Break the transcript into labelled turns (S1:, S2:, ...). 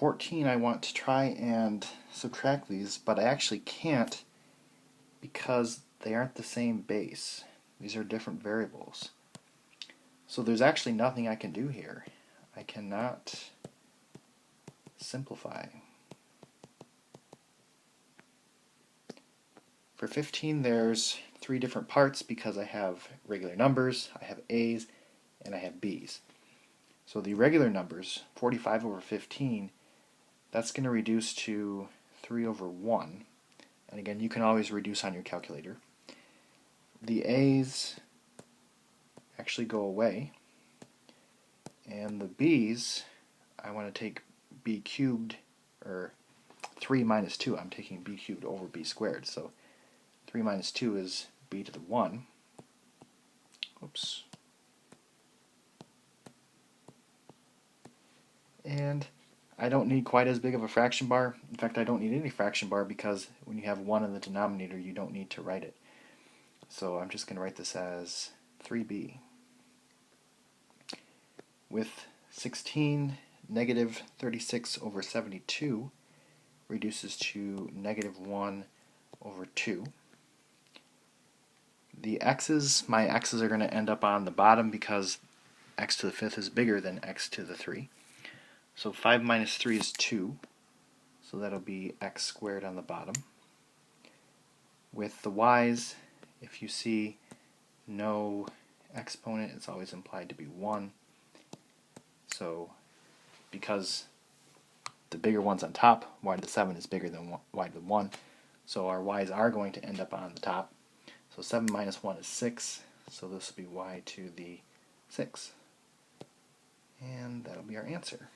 S1: 14, I want to try and subtract these, but I actually can't because they aren't the same base. These are different variables. So there's actually nothing I can do here. I cannot simplify. For 15, there's 3 different parts because I have regular numbers, I have A's, and I have B's. So the regular numbers, 45 over 15, that's going to reduce to 3 over 1. And again, you can always reduce on your calculator. The A's actually go away. And the B's, I want to take B cubed, or 3 minus 2. I'm taking B cubed over B squared. So 3 minus 2 is B to the 1. Oops. And I don't need quite as big of a fraction bar. In fact, I don't need any fraction bar because when you have 1 in the denominator, you don't need to write it. So I'm just going to write this as 3b. With 16, negative 36 over 72 reduces to negative 1 over 2. The x's, my x's are going to end up on the bottom because x to the 5th is bigger than x to the 3. So 5 minus 3 is 2, so that'll be x squared on the bottom. With the y's, if you see no exponent, it's always implied to be 1. So because the bigger one's on top, y to the 7 is bigger than y to the 1, so our y's are going to end up on the top. So 7 minus 1 is 6, so this will be y to the 6. And that'll be our answer.